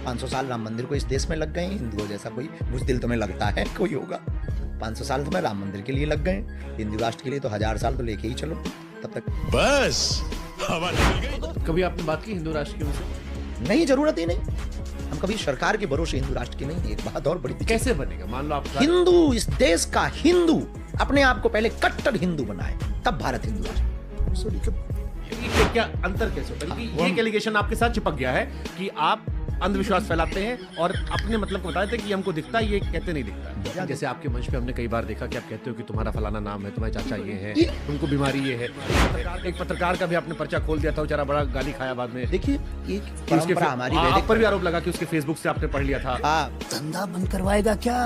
500 साल राम मंदिर को इस देश में लग गए हैं, हिंदुओं जैसा कोई बुज़दिल तुम्हें लगता है कोई होगा? 500 साल तुम्हें राम मंदिर के लिए लग गए, हिंदू राष्ट्र के लिए तो 1000 साल तो लेके ही चलो तब तक। बस हवा निकल गई। कभी आपने बात की हिंदू राष्ट्र की उनसे? नहीं, जरूरत ही नहीं। हम कभी सरकार के भरोसे हिंदू राष्ट्र की नहीं। एक बात और बड़ी, कैसे बनेगा? मान लो आप हिंदू, इस देश का हिंदू अपने आप को पहले कट्टर हिंदू बनाए, तब भारत हिंदू राष्ट्र। क्या अंतर कैसे होता है? क्योंकि ये एलिगेशन आपके साथ चिपक गया है कि आप अंधविश्वास फैलाते हैं और अपने मतलब को बताते हैं कि हमको दिखता है, ये कहते नहीं दिखता। जैसे आपके मंच पे हमने कई बार देखा कि आप कहते हो कि तुम्हारा फलाना नाम है, तुम्हारे चाचा ये है, तुमको बीमारी ये है। एक पत्रकार का भी आपने पर्चा खोल दिया था, बेचारा बड़ा गाली खाया बाद में। देखिए, एक परंपरा हमारी आप पर भी आरोप लगा कि उसके फेसबुक से आपने पढ़ लिया था। धंधा बंद करवाएगा क्या?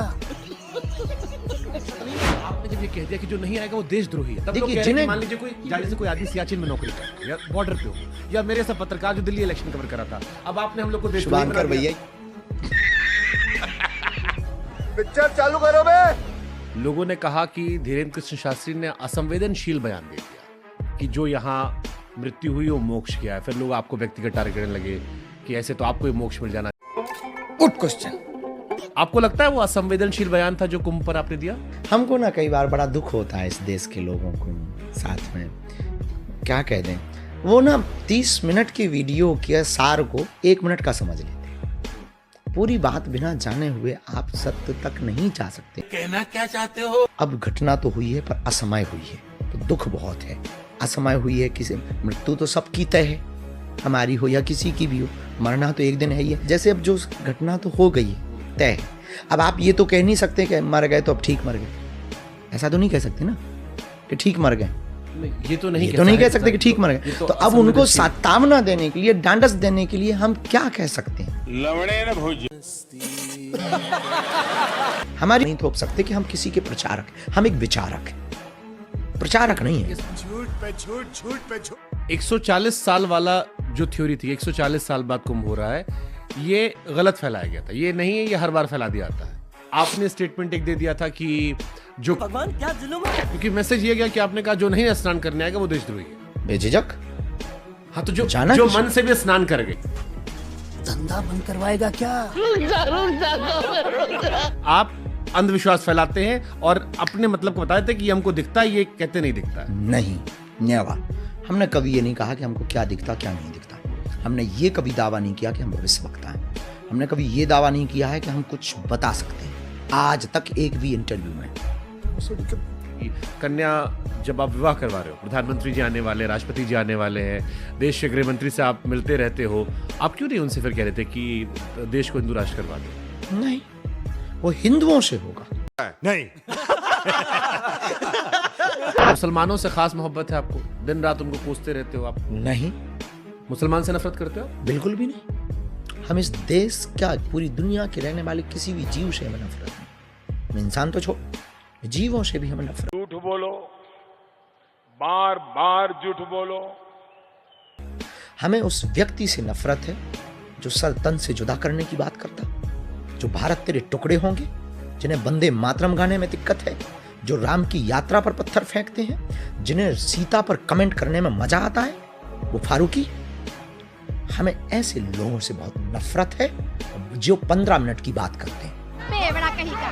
आपने जब ये कह दिया कि जो नहीं आएगा वो देशद्रोही है, तब लोग देखिए, कह रहे हैं कि मान लीजिए कोई जाने से कोई आदमी सियाचिन में नौकरी कर रहा है या बॉर्डर पे हो, या मेरे सब पत्रकार जो दिल्ली इलेक्शन कवर करा था, अब आपने हम लोग को देशद्रोही बना दिया। भैया पिक्चर चालू करो बे। लोगों ने कहा कि धीरेन्द्र कृष्ण शास्त्री ने असंवेदनशील बयान दे दिया कि जो यहाँ मृत्यु हुई वो मोक्ष किया है। फिर लोग आपको व्यक्तिगत टारगेट करने लगे कि ऐसे तो आपको मोक्ष मिल जाना। Good question. आपको लगता है वो असंवेदनशील बयान था जो कुंभ पर आपने दिया? हमको ना कई बार बड़ा दुख होता है इस देश के लोगों को साथ में, क्या कह दें, वो ना 30 मिनट की वीडियो के सार को 1 मिनट का समझ लेते हैं। पूरी बात बिना जाने हुए आप सत्य तक नहीं जा सकते। कहना क्या चाहते हो? अब घटना तो हुई है पर असमय हुई है, तो दुख बहुत है। असमय हुई है, किसी मृत्यु तो सबकी तय है, हमारी हो या किसी की भी हो, मरना तो एक दिन है ही है। जैसे अब जो घटना तो हो गई है, तय है। अब आप ये तो कह नहीं सकते कि मर गए तो अब ठीक मर गए, ऐसा तो नहीं कह सकते ना कि ठीक मर गए। ये तो नहीं कह सकते कि ठीक मर गए। तो अब उनको सातावना देने के लिए, डांडस देने के लिए हम क्या कह सकते हैं? लवड़े न भोज। हमारी नहीं थोप सकते कि हम किसी के प्रचारक, हम एक विचारक हैं, प्रचारक नहीं है। झूठ पे झूठ, झूठ पे झूठ। 140 साल वाला जो थ्योरी थी, 140 साल बाद कुंभ हो रहा है, ये गलत फैलाया गया था। ये नहीं है, ये हर बार फैला दिया जाता है। आपने स्टेटमेंट एक दे दिया था कि जो भगवान क्या जुल्म है, क्योंकि मैसेज ये गया कि आपने कहा जो नहीं स्नान करने आएगा वो देशद्रोही है, बेझिझक। हाँ, तो जो मन से भी स्नान कर गए, धंधा बंद करवाएगा क्या? आप अंधविश्वास फैलाते हैं और अपने मतलब को बताते हैं कि हमको दिखता है, ये कहते नहीं दिखता है। नहीं, नेवर। हमने कभी ये नहीं कहा कि हमको क्या दिखता क्या नहीं दिखता। हमने ये कभी दावा नहीं किया कि हम भविष्यवक्ता हैं। हमने कभी ये दावा नहीं किया है कि हम कुछ बता सकते हैं, आज तक एक भी इंटरव्यू में। कन्या जब आप विवाह करवा रहे हो, प्रधानमंत्री जी आने वाले, राष्ट्रपति जी आने वाले हैं, देश के गृह मंत्री से आप मिलते रहते हो, आप क्यों नहीं उनसे फिर कह रहे थे कि देश को हिंदू राष्ट्र करवा दो? नहीं, वो हिंदुओं से होगा। नहीं। मुसलमानों से खास मोहब्बत है आपको, दिन रात उनको कोसते रहते हो आप? नहीं, मुसलमान से नफरत करते हो? बिल्कुल भी नहीं। हम इस देश, क्या पूरी दुनिया के रहने वाले किसी भी जीव से हमें नफरत नहीं। इंसान तो छोड़, जीवों से भी हमें नफरत। झूठ बोलो, बार बार झूठ बोलो। हमें उस व्यक्ति से नफरत है जो सर तन से जुदा करने की बात करता, जो भारत तेरे टुकड़े होंगे, जिन्हें वंदे मातरम गाने में दिक्कत है, जो राम की यात्रा पर पत्थर फेंकते हैं, जिन्हें सीता पर कमेंट करने में मजा आता है, वो फारूकी। हमें ऐसे लोगों से बहुत नफरत है जो 15 मिनट की बात करते हैं। बड़ा कहीं का